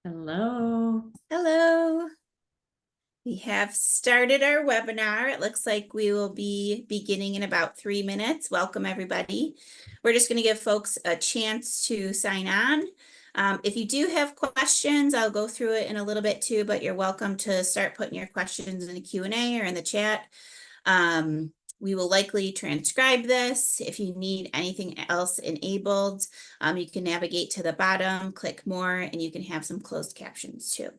Hello. Hello. We have started our webinar. It looks like we will be beginning in about 3 minutes. Welcome, everybody. We're just going to give folks a chance to sign on. If you do have questions, I'll go through it in a little bit too, but you're welcome to start putting your questions in the Q&A or in the chat. We will likely transcribe this. If you need anything else enabled, you can navigate to the bottom, click more, and you can have some closed captions too.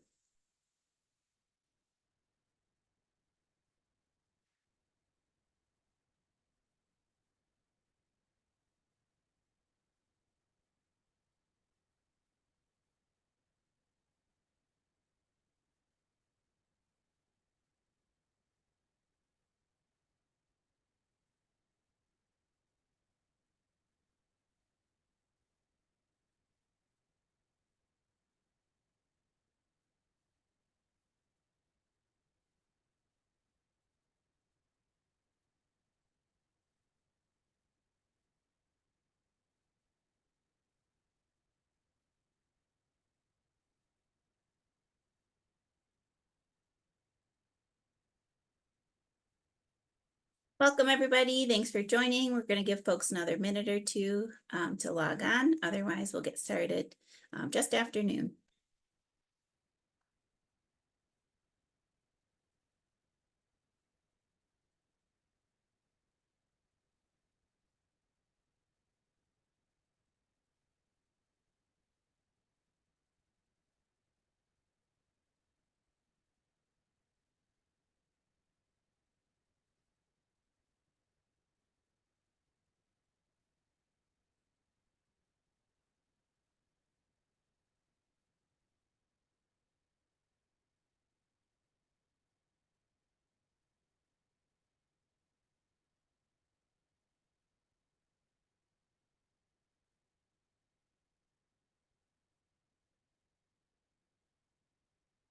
Welcome, everybody. Thanks for joining. We're going to give folks another minute or two to log on. Otherwise, we'll get started just after noon.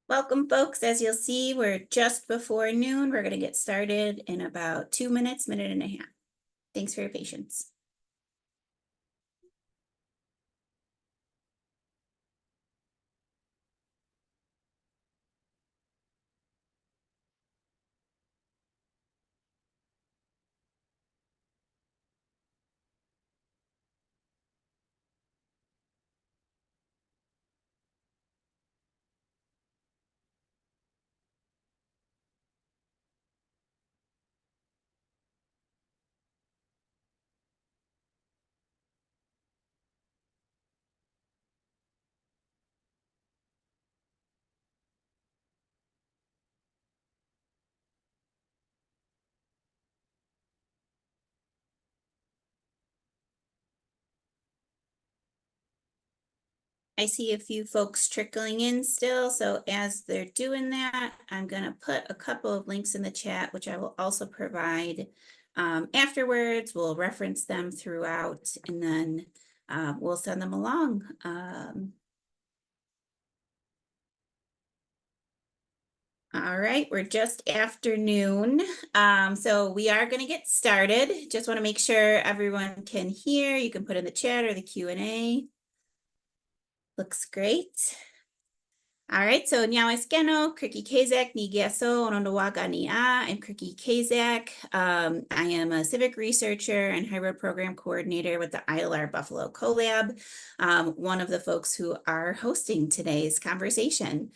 Welcome, folks. As you'll see, we're just before noon. We're going to get started in about 2 minutes, minute and a half. Thanks for your patience. I see a few folks trickling in still, so as they're doing that, I'm going to put a couple of links in the chat, which I will also provide afterwards. We'll reference them throughout, and then we'll send them along. All right, we're just after noon, so we are going to get started. Just want to make sure everyone can hear. You can put in the chat or the Q&A. Looks great. All right, so NYS Geno, Kriki Kazak, Nigiaso, Onondawaga Nia. I'm Kriki Kazak. I am a civic researcher and hybrid program coordinator with the ILR Buffalo Co-Lab, one of the folks who are hosting today's conversation.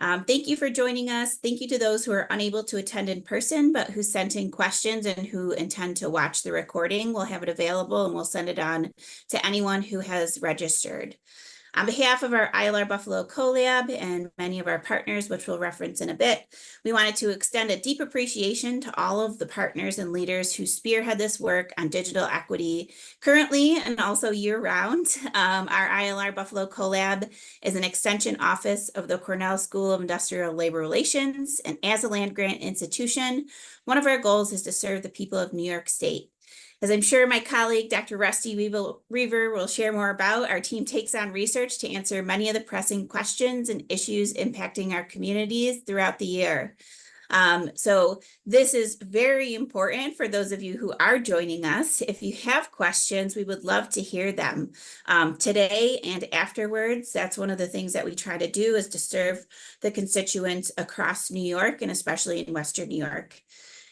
Thank you for joining us. Thank you to those who are unable to attend in person, but who sent in questions and who intend to watch the recording. We'll have it available and we'll send it on to anyone who has registered. On behalf of our ILR Buffalo Co-Lab and many of our partners, which we'll reference in a bit, we wanted to extend a deep appreciation to all of the partners and leaders who spearhead this work on digital equity currently and also year-round. Our ILR Buffalo Co-Lab is an extension office of the Cornell School of Industrial Labor Relations, and as a land-grant institution, one of our goals is to serve the people of New York State. As I'm sure my colleague, Dr. Rusty Reaver, will share more about, our team takes on research to answer many of the pressing questions and issues impacting our communities throughout the year. So this is very important for those of you who are joining us. If you have questions, we would love to hear them today and afterwards. That's one of the things that we try to do, is to serve the constituents across New York, and especially in Western New York.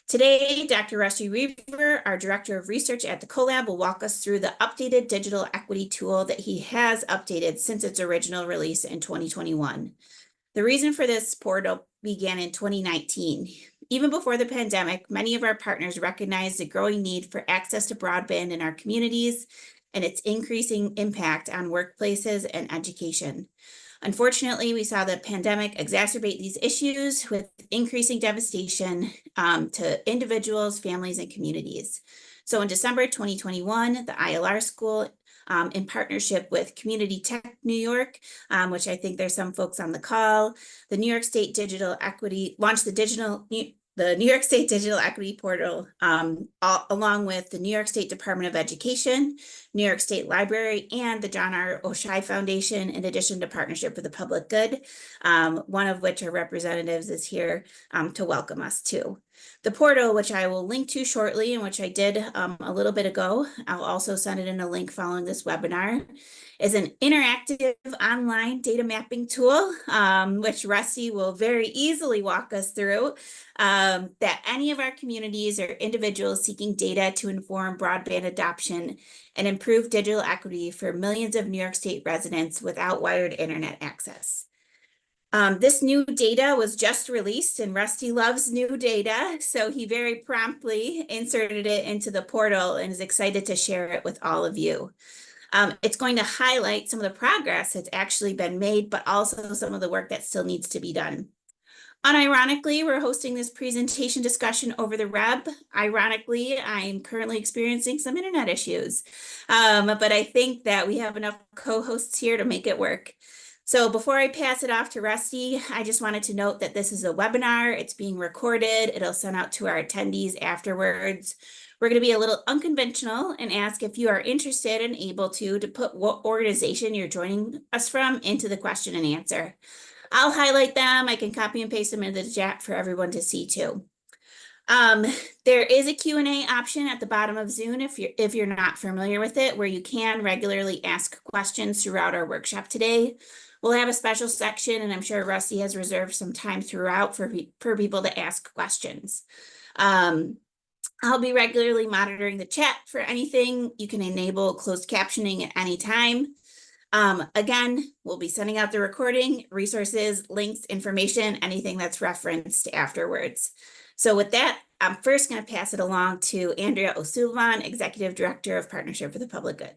Today, Dr. Rusty Reaver, our Director of Research at the Co-Lab, will walk us through the updated digital equity tool that he has updated since its original release in 2021. The reason for this portal began in 2019. Even before the pandemic, many of our partners recognized the growing need for access to broadband in our communities and its increasing impact on workplaces and education. Unfortunately, we saw the pandemic exacerbate these issues with increasing devastation to individuals, families, and communities. So in December 2021, the ILR School, in partnership with Community Tech New York, which I think there's some folks on the call, the New York State Digital Equity launched the New York State Digital Equity Portal, along with the New York State Department of Education, New York State Library, and the John R. Oishei Foundation, in addition to Partnership for the Public Good, one of which our representatives is here to welcome us to. The portal, which I will link to shortly, and which I did a little bit ago, I'll also send it in a link following this webinar, is an interactive online data mapping tool, which Rusty will very easily walk us through, that any of our communities or individuals seeking data to inform broadband adoption and improve digital equity for millions of New York State residents without wired internet access. This new data was just released, and Rusty loves new data, so he very promptly inserted it into the portal and is excited to share it with all of you. It's going to highlight some of the progress that's actually been made, but also some of the work that still needs to be done. Unironically, we're hosting this presentation discussion over the web. Ironically, I'm currently experiencing some internet issues, but I think that we have enough co-hosts here to make it work. So before I pass it off to Rusty, I just wanted to note that this is a webinar. It's being recorded. It'll send out to our attendees afterwards. We're going to be a little unconventional and ask if you are interested and able to put what organization you're joining us from into the question and answer. I'll highlight them. I can copy and paste them into the chat for everyone to see too. There is a Q&A option at the bottom of Zoom if you're not familiar with it, where you can regularly ask questions throughout our workshop today. We'll have a special section, and I'm sure Rusty has reserved some time throughout for people to ask questions. I'll be regularly monitoring the chat for anything. You can enable closed captioning at any time. Again, we'll be sending out the recording, resources, links, information, anything that's referenced afterwards. So with that, I'm first going to pass it along to Andrea O'Sullivan, Executive Director of Partnership for the Public Good.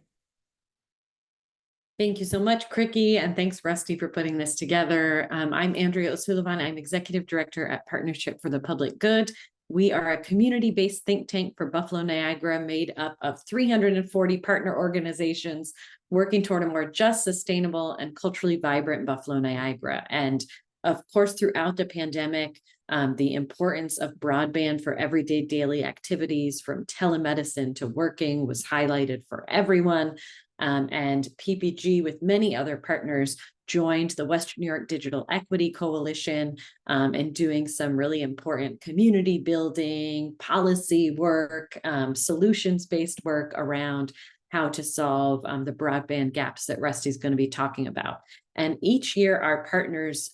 Thank you so much, Cricky, and thanks, Rusty, for putting this together. I'm Andrea O'Sullivan. I'm Executive Director at Partnership for the Public Good. We are a community-based think tank for Buffalo, Niagara, made up of 340 partner organizations working toward a more just, sustainable, and culturally vibrant Buffalo, Niagara. And of course, throughout the pandemic, the importance of broadband for everyday daily activities, from telemedicine to working, was highlighted for everyone. And PPG, with many other partners, joined the Western New York Digital Equity Coalition and doing some really important community building, policy work, solutions-based work around how to solve the broadband gaps that Rusty's going to be talking about. And each year, our partners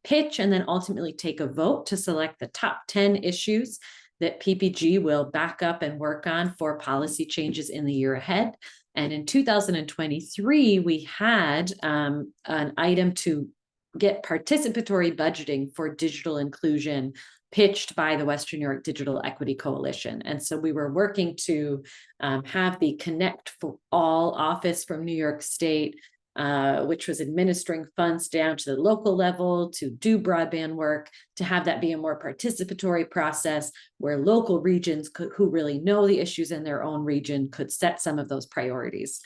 pitch and then ultimately take a vote to select the top 10 issues that PPG will back up and work on for policy changes in the year ahead. And in 2023, we had an item to get participatory budgeting for digital inclusion pitched by the Western New York Digital Equity Coalition. And so we were working to have the Connect for All office from New York State, which was administering funds down to the local level to do broadband work, to have that be a more participatory process where local regions who really know the issues in their own region could set some of those priorities.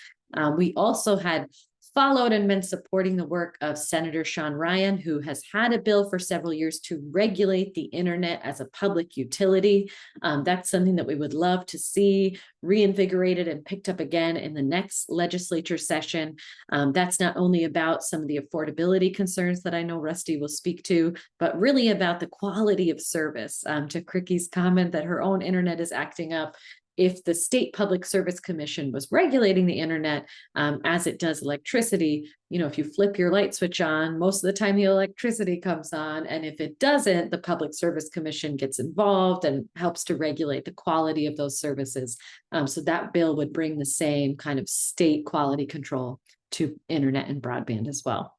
We also had followed and been supporting the work of Senator Sean Ryan, who has had a bill for several years to regulate the internet as a public utility. That's something that we would love to see reinvigorated and picked up again in the next legislature session. That's not only about some of the affordability concerns that I know Rusty will speak to, but really about the quality of service. To Cricky's comment that her own internet is acting up, if the State Public Service Commission was regulating the internet as it does electricity, if you flip your light switch on, most of the time the electricity comes on. And if it doesn't, the Public Service Commission gets involved and helps to regulate the quality of those services. So that bill would bring the same kind of state quality control to internet and broadband as well.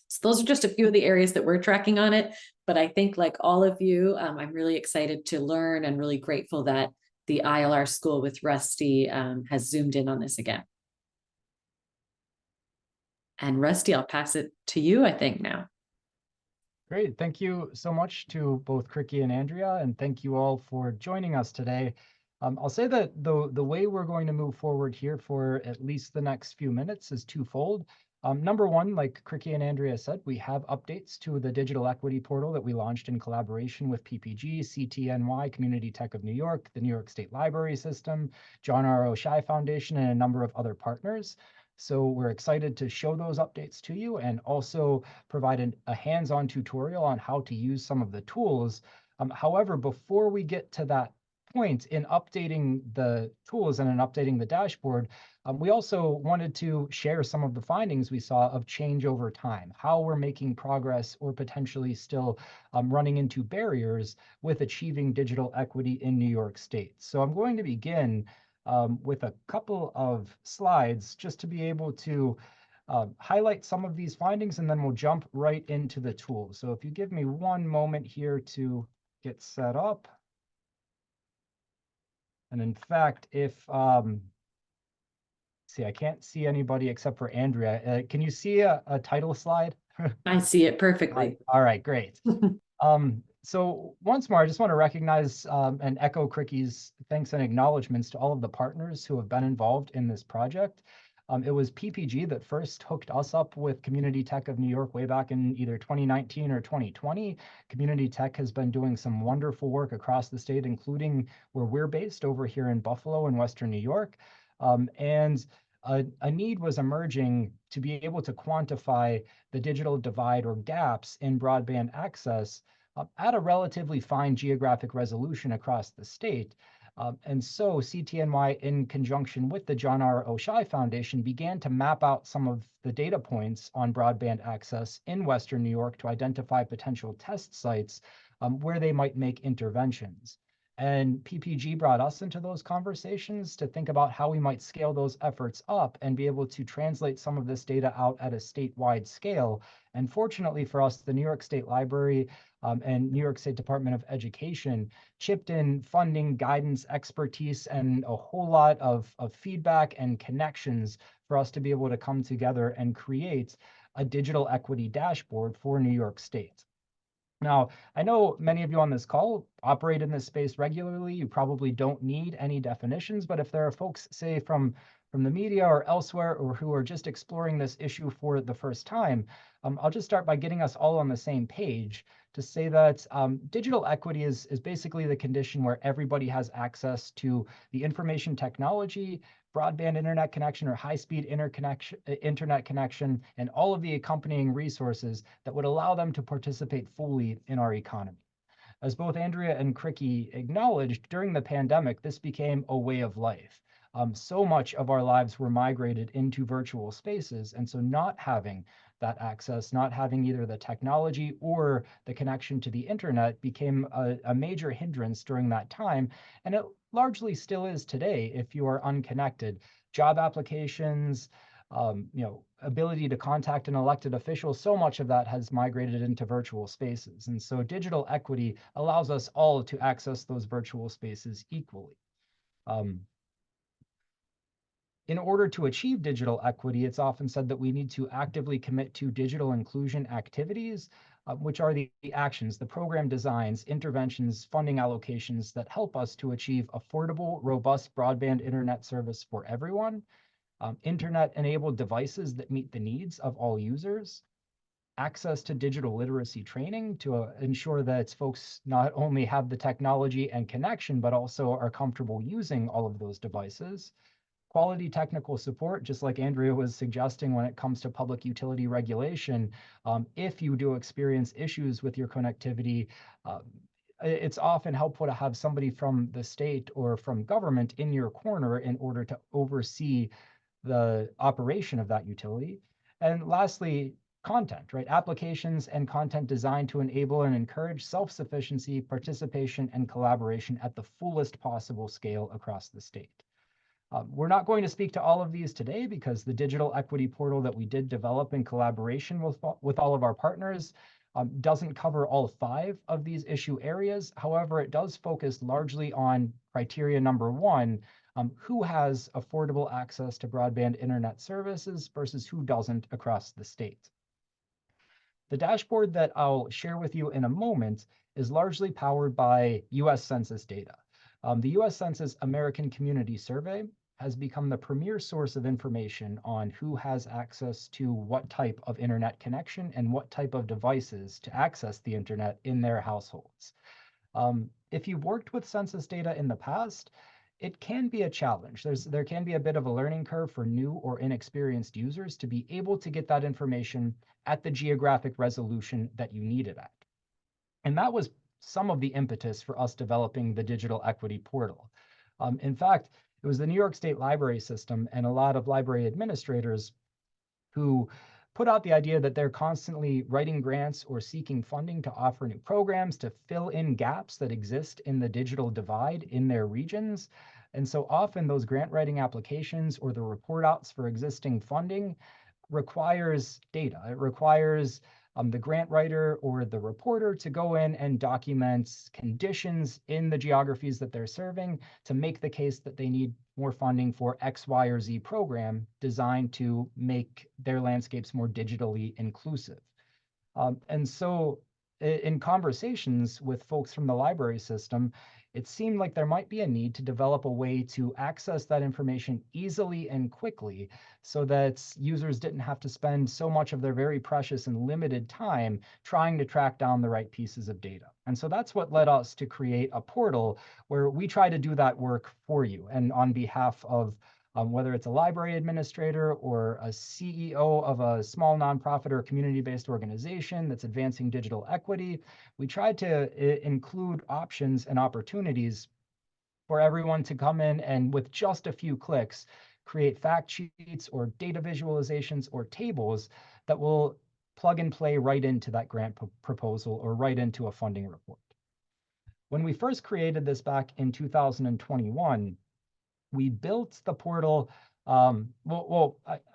So those are just a few of the areas that we're tracking on it. But I think, like all of you, I'm really excited to learn and really grateful that the ILR school with Rusty has zoomed in on this again. And Rusty, I'll pass it to you, I think, now. Great. Thank you so much to both Cricky and Andrea, and thank you all for joining us today. I'll say that the way we're going to move forward here for at least the next few minutes is twofold. Number one, like Cricky and Andrea said, we have updates to the digital equity portal that we launched in collaboration with PPG, CTNY, Community Tech of New York, the New York State Library System, John R. Oishei Foundation, and a number of other partners. So we're excited to show those updates to you and also provide a hands-on tutorial on how to use some of the tools. However, before we get to that point in updating the tools and in updating the dashboard, we also wanted to share some of the findings we saw of change over time, how we're making progress or potentially still running into barriers with achieving digital equity in New York State. So I'm going to begin with a couple of slides just to be able to highlight some of these findings, and then we'll jump right into the tools. So if you give me one moment here to get set up. And in fact, see, I can't see anybody except for Andrea. Can you see a title slide? I see it perfectly. All right, great. So once more, I just want to recognize and echo Cricky's thanks and acknowledgements to all of the partners who have been involved in this project. It was PPG that first hooked us up with Community Tech of New York way back in either 2019 or 2020. Community Tech has been doing some wonderful work across the state, including where we're based over here in Buffalo in Western New York. And a need was emerging to be able to quantify the digital divide or gaps in broadband access at a relatively fine geographic resolution across the state. And so CTNY, in conjunction with the John R. Oishei Foundation, began to map out some of the data points on broadband access in Western New York to identify potential test sites where they might make interventions. And PPG brought us into those conversations to think about how we might scale those efforts up and be able to translate some of this data out at a statewide scale. And fortunately for us, the New York State Library and New York State Department of Education chipped in funding, guidance, expertise, and a whole lot of feedback and connections for us to be able to come together and create a digital equity dashboard for New York State. Now, I know many of you on this call operate in this space regularly. You probably don't need any definitions, but if there are folks, say, from the media or elsewhere, or who are just exploring this issue for the first time, I'll just start by getting us all on the same page to say that digital equity is basically the condition where everybody has access to the information technology, broadband internet connection or high-speed internet connection, and all of the accompanying resources that would allow them to participate fully in our economy. As both Andrea and Cricky acknowledged, during the pandemic, this became a way of life. So much of our lives were migrated into virtual spaces, and so not having that access, not having either the technology or the connection to the internet became a major hindrance during that time, and it largely still is today if you are unconnected. Job applications, ability to contact an elected official, so much of that has migrated into virtual spaces. And so digital equity allows us all to access those virtual spaces equally. In order to achieve digital equity, it's often said that we need to actively commit to digital inclusion activities, which are the actions, the program designs, interventions, funding allocations that help us to achieve affordable, robust broadband internet service for everyone. internet-enabled devices that meet the needs of all users, access to digital literacy training to ensure that folks not only have the technology and connection, but also are comfortable using all of those devices, quality technical support, just like Andrea was suggesting when it comes to public utility regulation. If you do experience issues with your connectivity, it's often helpful to have somebody from the state or from government in your corner in order to oversee the operation of that utility. And lastly, content, right? Applications and content designed to enable and encourage self-sufficiency, participation, and collaboration at the fullest possible scale across the state. We're not going to speak to all of these today because the digital equity portal that we did develop in collaboration with all of our partners doesn't cover all 5 of these issue areas. However, it does focus largely on criteria number 1, who has affordable access to broadband internet services versus who doesn't across the state. The dashboard that I'll share with you in a moment is largely powered by US Census data. The US Census American Community Survey has become the premier source of information on who has access to what type of internet connection and what type of devices to access the internet in their households. If you've worked with census data in the past, it can be a challenge. There can be a bit of a learning curve for new or inexperienced users to be able to get that information at the geographic resolution that you need it at. And that was some of the impetus for us developing the digital equity portal. In fact, it was the New York State Library System and a lot of library administrators who put out the idea that they're constantly writing grants or seeking funding to offer new programs to fill in gaps that exist in the digital divide in their regions. And so often those grant writing applications or the report outs for existing funding requires data. It requires the grant writer or the reporter to go in and document conditions in the geographies that they're serving to make the case that they need more funding for X, Y, or Z program designed to make their landscapes more digitally inclusive. And so in conversations with folks from the library system, it seemed like there might be a need to develop a way to access that information easily and quickly so that users didn't have to spend so much of their very precious and limited time trying to track down the right pieces of data. And so that's what led us to create a portal where we try to do that work for you and on behalf of whether it's a library administrator or a CEO of a small nonprofit or community-based organization that's advancing digital equity, we tried to include options and opportunities for everyone to come in and with just a few clicks, create fact sheets or data visualizations or tables that will plug and play right into that grant proposal or right into a funding report. When we first created this back in 2021, we built the portal. I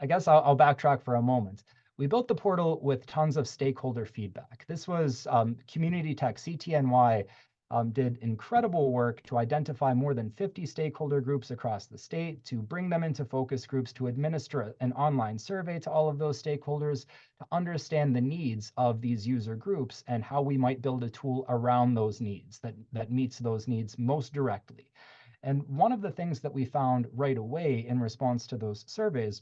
guess I'll backtrack for a moment. We built the portal with tons of stakeholder feedback. This was Community Tech, CTNY, did incredible work to identify more than 50 stakeholder groups across the state, to bring them into focus groups, to administer an online survey to all of those stakeholders, to understand the needs of these user groups and how we might build a tool around those needs that meets those needs most directly. And one of the things that we found right away in response to those surveys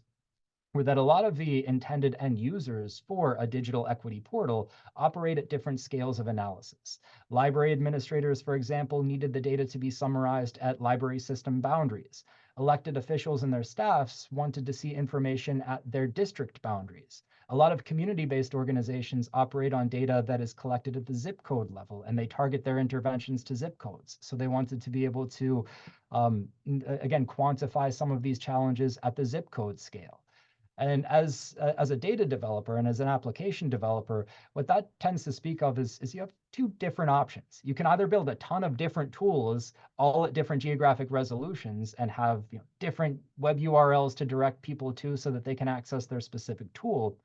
were that a lot of the intended end users for a digital equity portal operate at different scales of analysis. Library administrators, for example, needed the data to be summarized at library system boundaries. Elected officials and their staffs wanted to see information at their district boundaries. A lot of community-based organizations operate on data that is collected at the zip code level, and they target their interventions to zip codes. So they wanted to be able to, again, quantify some of these challenges at the zip code scale. And as a data developer and as an application developer, what that tends to speak of is you have 2 different options. You can either build a ton of different tools, all at different geographic resolutions, and have different web URLs to direct people to so that they can access their specific tool.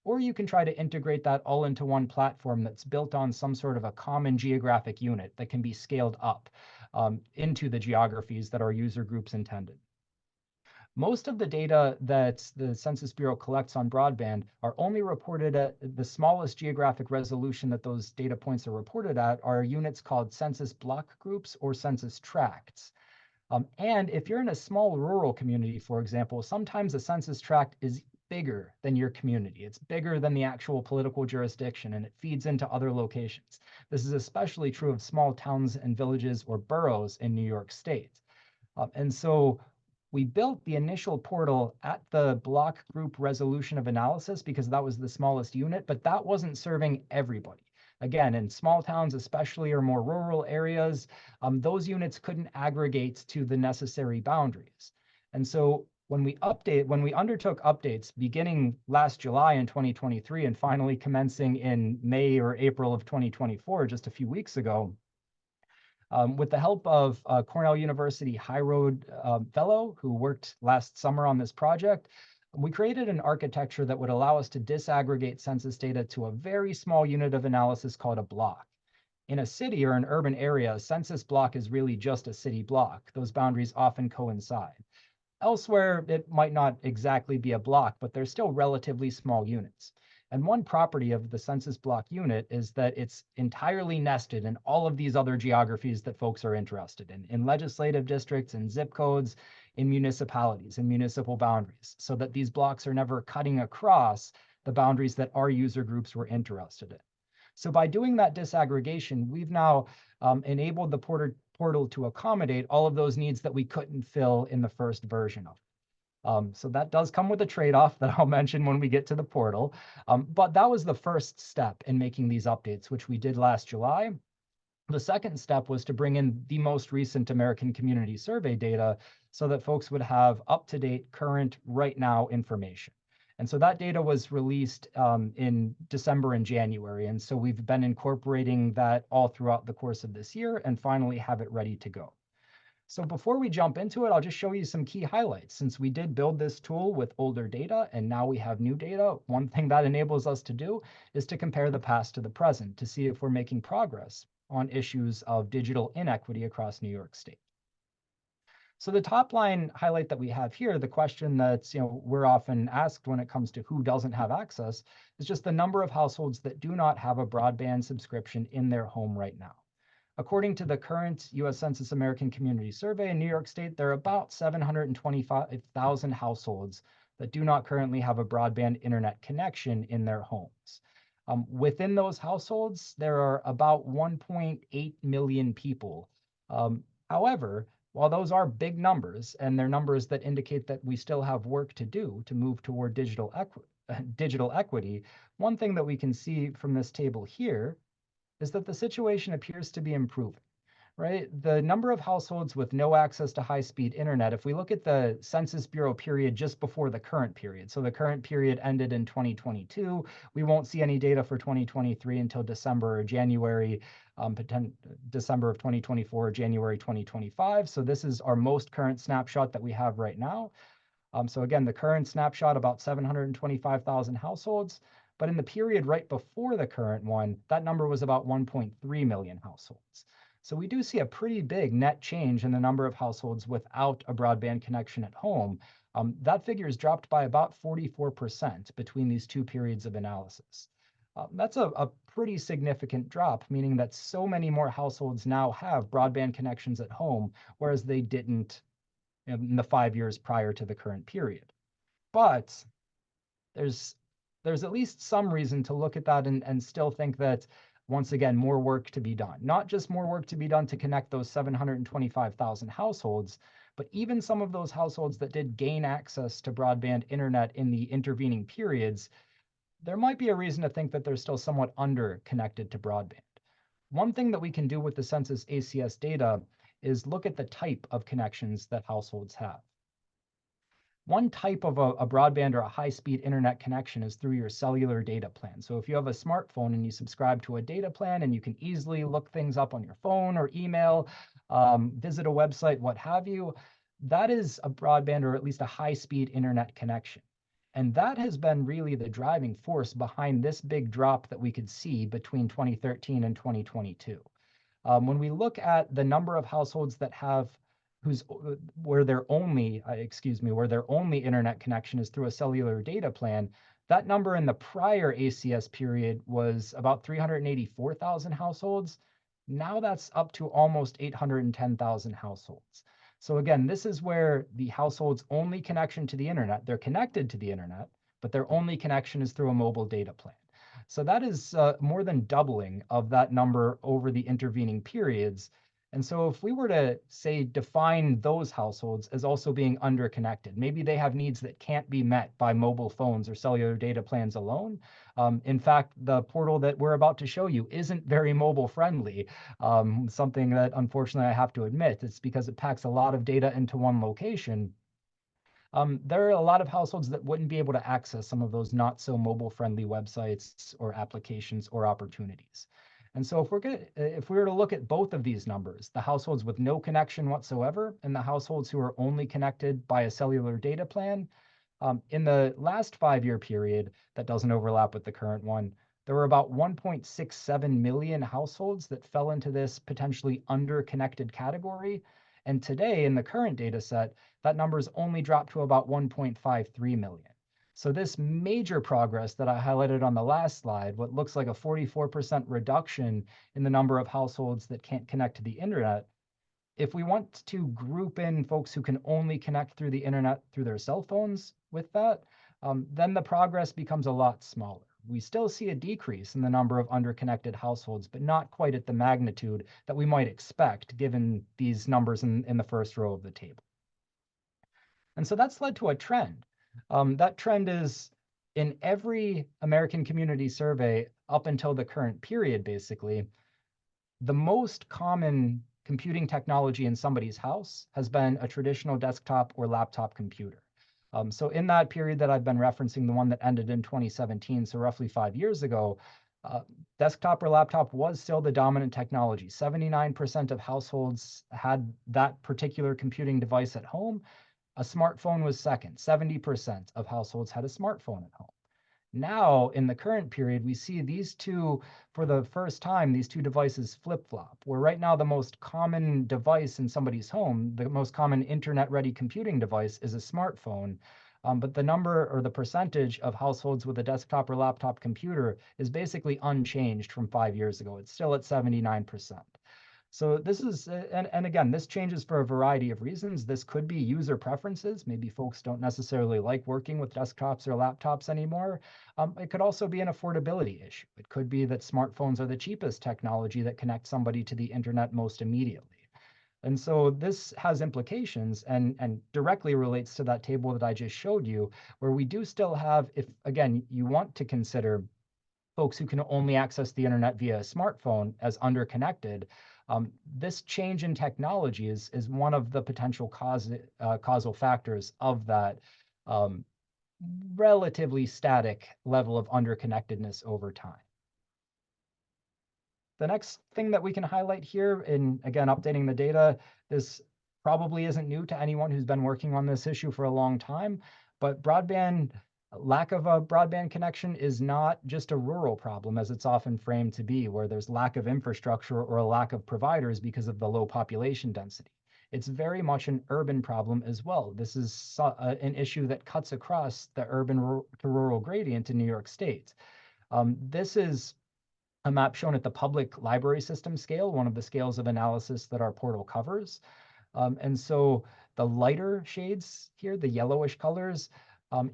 Or you can try to integrate that all into one platform that's built on some sort of a common geographic unit that can be scaled up into the geographies that our user groups intended. Most of the data that the Census Bureau collects on broadband are only reported at the smallest geographic resolution that those data points are reported at are units called census block groups or census tracts. And if you're in a small rural community, for example, sometimes the census tract is bigger than your community. It's bigger than the actual political jurisdiction, and it feeds into other locations. This is especially true of small towns and villages or boroughs in New York State. And so we built the initial portal at the block group resolution of analysis because that was the smallest unit, but that wasn't serving everybody. Again, in small towns, especially, or more rural areas, those units couldn't aggregate to the necessary boundaries. And so when we undertook updates beginning last July in 2023 and finally commencing in May or April of 2024, just a few weeks ago, with the help of a Cornell University High Road fellow who worked last summer on this project, we created an architecture that would allow us to disaggregate census data to a very small unit of analysis called a block. In a city or an urban area, a census block is really just a city block. Those boundaries often coincide. Elsewhere, it might not exactly be a block, but they're still relatively small units. And one property of the census block unit is that it's entirely nested in all of these other geographies that folks are interested in legislative districts, in zip codes, in municipalities, in municipal boundaries, so that these blocks are never cutting across the boundaries that our user groups were interested in. So by doing that disaggregation, we've now enabled the portal to accommodate all of those needs that we couldn't fill in the first version of it. So that does come with a trade-off that I'll mention when we get to the portal. But that was the first step in making these updates, which we did last July. The second step was to bring in the most recent American Community Survey data so that folks would have up-to-date, current, right now information. And so that data was released in December and January. And so we've been incorporating that all throughout the course of this year and finally have it ready to go. So before we jump into it, I'll just show you some key highlights. Since we did build this tool with older data and now we have new data, one thing that enables us to do is to compare the past to the present to see if we're making progress on issues of digital inequity across New York State. So the top line highlight that we have here, the question that's we're often asked when it comes to who doesn't have access, is just the number of households that do not have a broadband subscription in their home right now. According to the current U.S. Census American Community Survey in New York State, there are about 725,000 households that do not currently have a broadband internet connection in their homes. Within those households, there are about 1.8 million people. However, while those are big numbers, and they're numbers that indicate that we still have work to do to move toward digital equity, one thing that we can see from this table here is that the situation appears to be improving, right? The number of households with no access to high-speed internet, if we look at the Census Bureau period just before the current period, so the current period ended in 2022, we won't see any data for 2023 until December or January, December of 2024, January 2025. So this is our most current snapshot that we have right now. So again, the current snapshot, about 725,000 households. But in the period right before the current one, that number was about 1.3 million households. So we do see a pretty big net change in the number of households without a broadband connection at home. That figure has dropped by about 44% between these two periods of analysis. That's a pretty significant drop, meaning that so many more households now have broadband connections at home, whereas they didn't in the 5 years prior to the current period. But there's at least some reason to look at that and still think that, once again, more work to be done. Not just more work to be done to connect those 725,000 households, but even some of those households that did gain access to broadband internet in the intervening periods, there might be a reason to think that they're still somewhat under-connected to broadband. One thing that we can do with the Census ACS data is look at the type of connections that households have. One type of a broadband or a high-speed internet connection is through your cellular data plan. So if you have a smartphone and you subscribe to a data plan and you can easily look things up on your phone or email, visit a website, what have you, that is a broadband or at least a high-speed internet connection. And that has been really the driving force behind this big drop that we could see between 2013 and 2022. When we look at the number of households that have where their only internet connection is through a cellular data plan, that number in the prior ACS period was about 384,000 households. Now that's up to almost 810,000 households. So again, this is where the household's only connection to the internet, they're connected to the internet, but their only connection is through a mobile data plan. So that is more than doubling of that number over the intervening periods. And so if we were to say define those households as also being underconnected, maybe they have needs that can't be met by mobile phones or cellular data plans alone. In fact, the portal that we're about to show you isn't very mobile friendly. Something that unfortunately I have to admit, it's because it packs a lot of data into one location. There are a lot of households that wouldn't be able to access some of those not so mobile friendly websites or applications or opportunities. And so if we were to look at both of these numbers, the households with no connection whatsoever and the households who are only connected by a cellular data plan, in the last 5-year period, that doesn't overlap with the current one, there were about 1.67 million households that fell into this potentially underconnected category. And today, in the current data set, that number's only dropped to about 1.53 million. So this major progress that I highlighted on the last slide, what looks like a 44% reduction in the number of households that can't connect to the internet, if we want to group in folks who can only connect through the internet through their cell phones with that, then the progress becomes a lot smaller. We still see a decrease in the number of underconnected households, but not quite at the magnitude that we might expect given these numbers in the first row of the table. And so that's led to a trend. That trend is in every American Community Survey up until the current period, basically, the most common computing technology in somebody's house has been a traditional desktop or laptop computer. So in that period that I've been referencing, the one that ended in 2017, so roughly 5 years ago, desktop or laptop was still the dominant technology. 79% of households had that particular computing device at home. A smartphone was second. 70% of households had a smartphone at home. Now, in the current period, we see these two, for the first time, these two devices flip-flop, where right now the most common device in somebody's home, the most common internet-ready computing device is a smartphone. But the number or the percentage of households with a desktop or laptop computer is basically unchanged from 5 years ago. It's still at 79%. So this is, and again, this changes for a variety of reasons. This could be user preferences. Maybe folks don't necessarily like working with desktops or laptops anymore. It could also be an affordability issue. It could be that smartphones are the cheapest technology that connects somebody to the internet most immediately. And so this has implications and directly relates to that table that I just showed you, where we do still have, if again, you want to consider folks who can only access the internet via a smartphone as underconnected, this change in technology is one of the potential causal factors of that relatively static level of underconnectedness over time. The next thing that we can highlight here, in again updating the data, this probably isn't new to anyone who's been working on this issue for a long time, but lack of a broadband connection is not just a rural problem, as it's often framed to be, where there's lack of infrastructure or a lack of providers because of the low population density. It's very much an urban problem as well. This is an issue that cuts across the urban to rural gradient in New York State. This is a map shown at the public library system scale, one of the scales of analysis that our portal covers. And so the lighter shades here, the yellowish colors,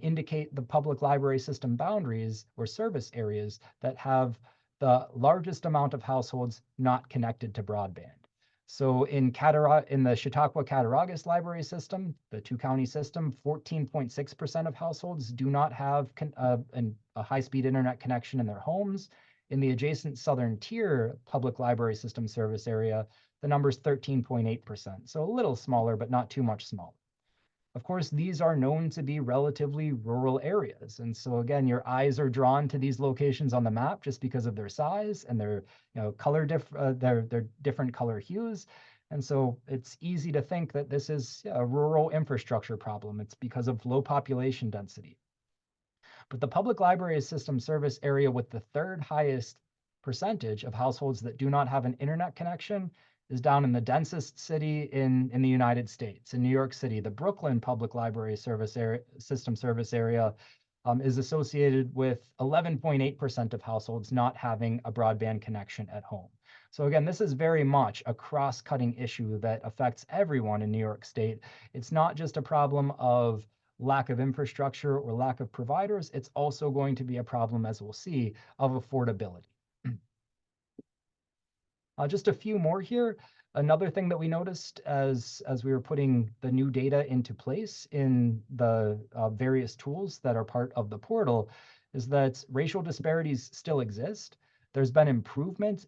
indicate the public library system boundaries or service areas that have the largest amount of households not connected to broadband. So in the Chautauqua-Cattaraugus library system, the two-county system, 14.6% of households do not have a high-speed internet connection in their homes. In the adjacent Southern Tier public library system service area, the number is 13.8%. So a little smaller, but not too much smaller. Of course, these are known to be relatively rural areas. And so again, your eyes are drawn to these locations on the map just because of their size and their their different color hues. And so it's easy to think that this is a rural infrastructure problem. It's because of low population density. But the public library system service area with the third highest percentage of households that do not have an internet connection is down in the densest city in the United States, in New York City. The Brooklyn Public Library system service area is associated with 11.8% of households not having a broadband connection at home. So again, this is very much a cross-cutting issue that affects everyone in New York State. It's not just a problem of lack of infrastructure or lack of providers, it's also going to be a problem, as we'll see, of affordability. Just a few more here. Another thing that we noticed as we were putting the new data into place in the various tools that are part of the portal is that racial disparities still exist. There's been improvement,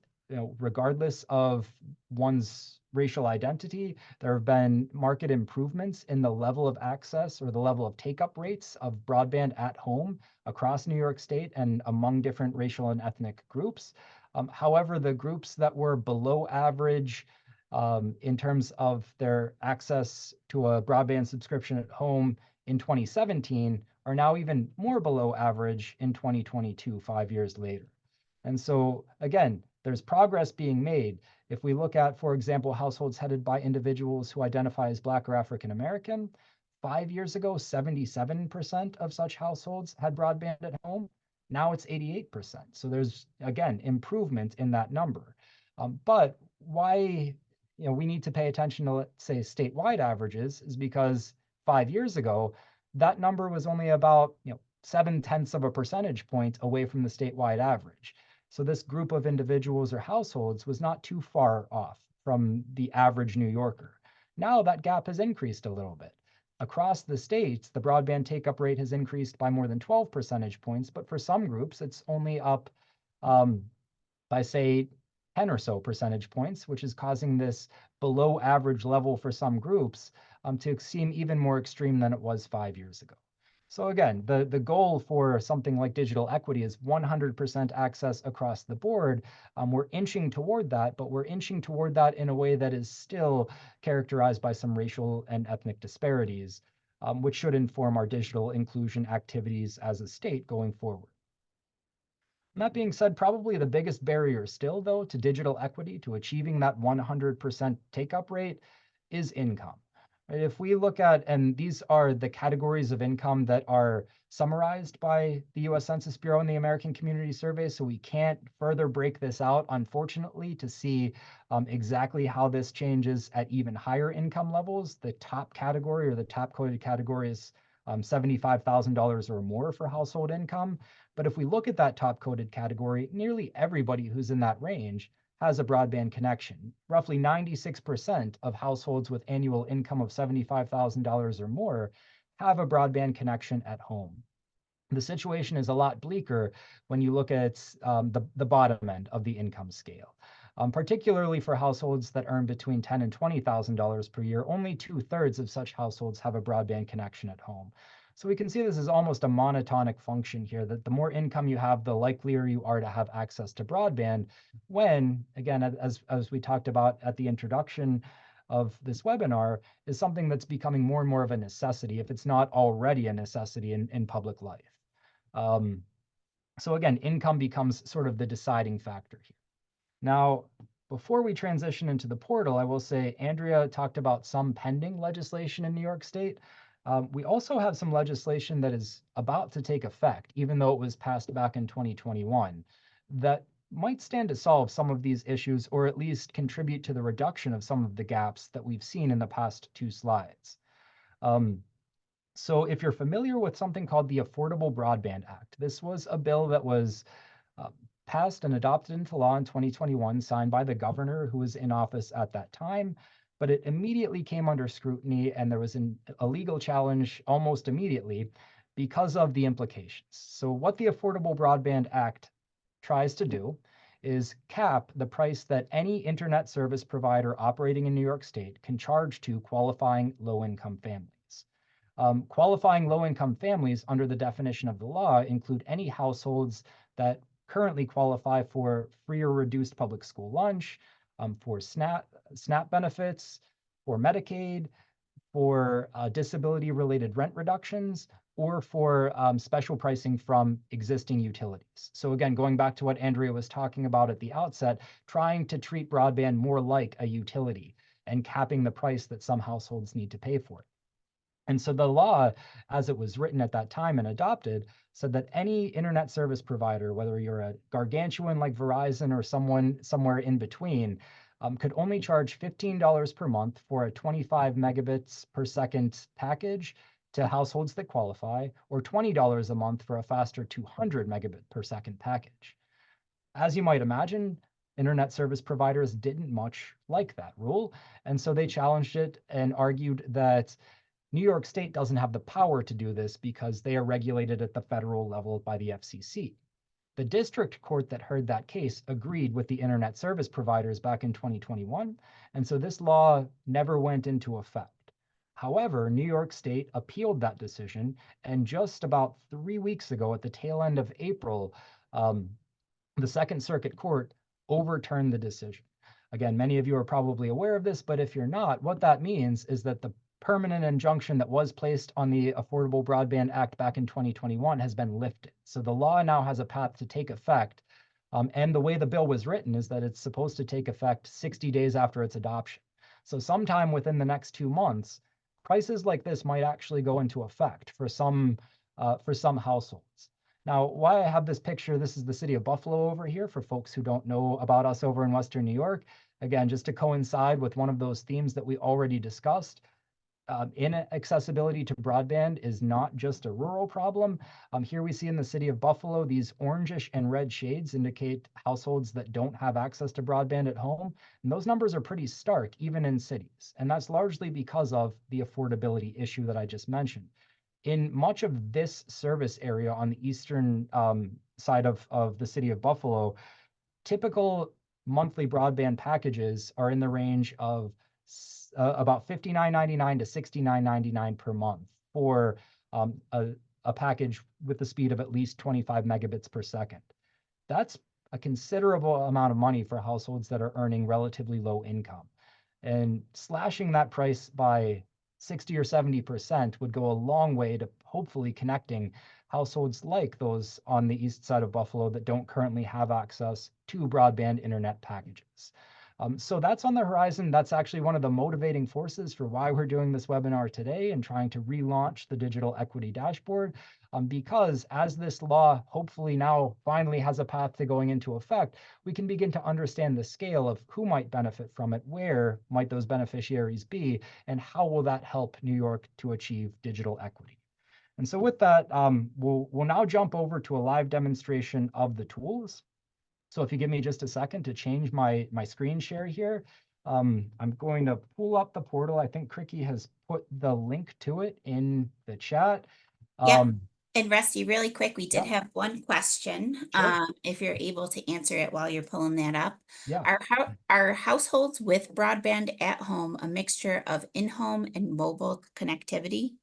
regardless of one's racial identity. There have been market improvements in the level of access or the level of take-up rates of broadband at home across New York State and among different racial and ethnic groups. However, the groups that were below average in terms of their access to a broadband subscription at home in 2017 are now even more below average in 2022, 5 years later. And so again, there's progress being made. If we look at, for example, households headed by individuals who identify as Black or African American, 5 years ago, 77% of such households had broadband at home. Now it's 88%. So there's, again, improvement in that number. But why we need to pay attention to, let's say, statewide averages is because 5 years ago, that number was only about 0.7 of a percentage point away from the statewide average. So this group of individuals or households was not too far off from the average New Yorker. Now that gap has increased a little bit. Across the states, the broadband take-up rate has increased by more than 12 percentage points, but for some groups, it's only up by, say, 10 or so percentage points, which is causing this below average level for some groups to seem even more extreme than it was 5 years ago. So again, the goal for something like digital equity is 100% access across the board. We're inching toward that, but we're inching toward that in a way that is still characterized by some racial and ethnic disparities, which should inform our digital inclusion activities as a state going forward. And that being said, probably the biggest barrier still, though, to digital equity, to achieving that 100% take-up rate, is income. If we look at, and these are the categories of income that are summarized by the US Census Bureau and the American Community Survey, so we can't further break this out, unfortunately, to see exactly how this changes at even higher income levels. The top category or the top coded category is $75,000 or more for household income. But if we look at that top coded category, nearly everybody who's in that range has a broadband connection. Roughly 96% of households with annual income of $75,000 or more have a broadband connection at home. The situation is a lot bleaker when you look at the bottom end of the income scale. Particularly for households that earn between $10,000 and $20,000 per year, only 2/3 of such households have a broadband connection at home. So we can see this is almost a monotonic function here, that the more income you have, the likelier you are to have access to broadband when, again, as we talked about at the introduction of this webinar, is something that's becoming more and more of a necessity, if it's not already a necessity in public life. So again, income becomes sort of the deciding factor here. Now, before we transition into the portal, I will say Andrea talked about some pending legislation in New York State. We also have some legislation that is about to take effect, even though it was passed back in 2021, that might stand to solve some of these issues, or at least contribute to the reduction of some of the gaps that we've seen in the past 2 slides. So if you're familiar with something called the Affordable Broadband Act, this was a bill that was passed and adopted into law in 2021, signed by the governor who was in office at that time, but it immediately came under scrutiny and there was a legal challenge almost immediately because of the implications. So what the Affordable Broadband Act tries to do is cap the price that any internet service provider operating in New York State can charge to qualifying low-income families. Qualifying low-income families under the definition of the law include any households that currently qualify for free or reduced public school lunch, for SNAP benefits, for Medicaid, for disability-related rent reductions, or for special pricing from existing utilities. So again, going back to what Andrea was talking about at the outset, trying to treat broadband more like a utility and capping the price that some households need to pay for it. And so the law, as it was written at that time and adopted, said that any internet service provider, whether you're a gargantuan like Verizon or someone somewhere in between, could only charge $15 per month for a 25 megabits per second package to households that qualify, or $20 a month for a faster 200 megabit per second package. As you might imagine, internet service providers didn't much like that rule, and so they challenged it and argued that New York State doesn't have the power to do this because they are regulated at the federal level by the FCC. The district court that heard that case agreed with the internet service providers back in 2021, and so this law never went into effect. However, New York State appealed that decision, and just about 3 weeks ago, at the tail end of April, the Second Circuit Court overturned the decision. Again, many of you are probably aware of this, but if you're not, what that means is that the permanent injunction that was placed on the Affordable Broadband Act back in 2021 has been lifted. So the law now has a path to take effect. And the way the bill was written is that it's supposed to take effect 60 days after its adoption. So sometime within the next 2 months, prices like this might actually go into effect for some households. Now, why I have this picture, this is the city of Buffalo over here for folks who don't know about us over in Western New York. Again, just to coincide with one of those themes that we already discussed, inaccessibility to broadband is not just a rural problem. Here we see in the city of Buffalo, these orangish and red shades indicate households that don't have access to broadband at home. And those numbers are pretty stark, even in cities. And that's largely because of the affordability issue that I just mentioned. In much of this service area on the eastern side of the city of Buffalo, typical monthly broadband packages are in the range of about $59.99 to $69.99 per month for a package with the speed of at least 25 megabits per second. That's a considerable amount of money for households that are earning relatively low income. And slashing that price by 60 or 70% would go a long way to hopefully connecting households like those on the east side of Buffalo that don't currently have access to broadband internet packages. So that's on the horizon. That's actually one of the motivating forces for why we're doing this webinar today and trying to relaunch the Digital Equity Dashboard, because as this law hopefully now finally has a path to going into effect, we can begin to understand the scale of who might benefit from it, where might those beneficiaries be, and how will that help New York to achieve digital equity. And so with that, we'll now jump over to a live demonstration of the tools. So if you give me just a second to change my screen share here, I'm going to pull up the portal. I think Cricky has put the link to it in the chat. Yeah. And Rusty, really quick, we did Yeah. have one question. Sure. If you're able to answer it while you're pulling that up. Yeah. Are households with broadband at home a mixture of in-home and mobile connectivity?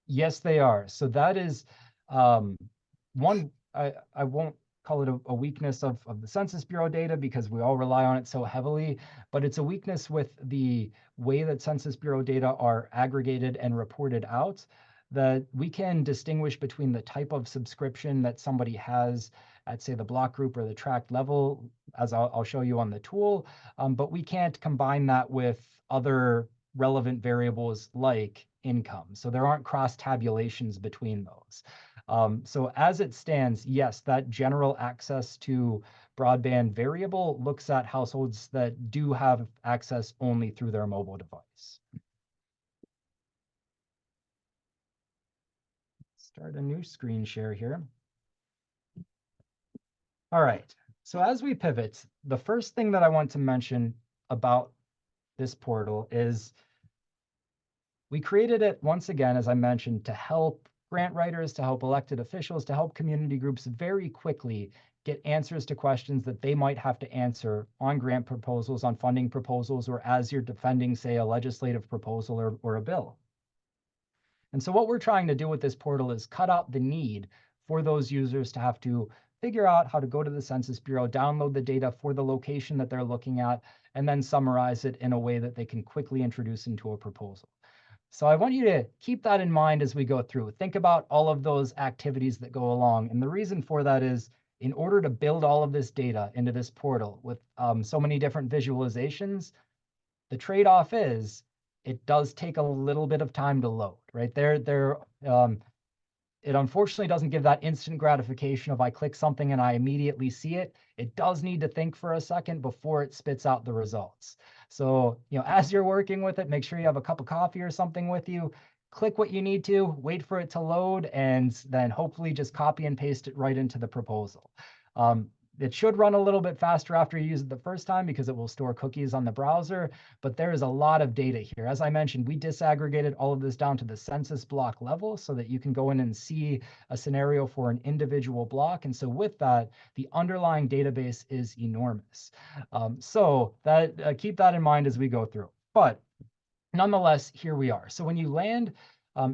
Yes, they are. So that is one, I won't call it a weakness of the Census Bureau data because we all rely on it so heavily, but it's a weakness with the way that Census Bureau data are aggregated and reported out, that we can distinguish between the type of subscription that somebody has at, say, the block group or the tract level, as I'll show you on the tool, but we can't combine that with other relevant variables like income. So there aren't cross tabulations between those. So as it stands, yes, that general access to broadband variable looks at households that do have access only through their mobile device. Start a new screen share here. All right, so as we pivot, the first thing that I want to mention about this portal is we created it once again, as I mentioned, to help grant writers, to help elected officials, to help community groups very quickly get answers to questions that they might have to answer on grant proposals, on funding proposals, or as you're defending, say, a legislative proposal or a bill. And so what we're trying to do with this portal is cut out the need for those users to have to figure out how to go to the Census Bureau, download the data for the location that they're looking at, and then summarize it in a way that they can quickly introduce into a proposal. So I want you to keep that in mind as we go through. Think about all of those activities that go along. And the reason for that is in order to build all of this data into this portal with so many different visualizations, the trade-off is it does take a little bit of time to load, right? It unfortunately doesn't give that instant gratification of I click something and I immediately see it. It does need to think for a second before it spits out the results. So, as you're working with it, make sure you have a cup of coffee or something with you. Click what you need to, wait for it to load, and then hopefully just copy and paste it right into the proposal. It should run a little bit faster after you use it the first time because it will store cookies on the browser, but there is a lot of data here. As I mentioned, we disaggregated all of this down to the census block level so that you can go in and see a scenario for an individual block. And so with that, the underlying database is enormous. So keep that in mind as we go through. But nonetheless, here we are. So when you land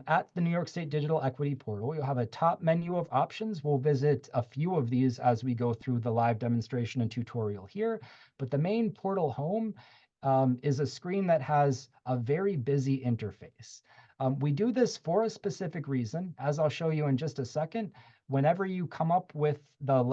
at the New York State Digital Equity Portal, you'll have a top menu of options. We'll visit a few of these as we go through the live demonstration and tutorial here. But the main portal home is a screen that has a very busy interface. We do this for a specific reason, as I'll show you in just a second. Whenever you come up with the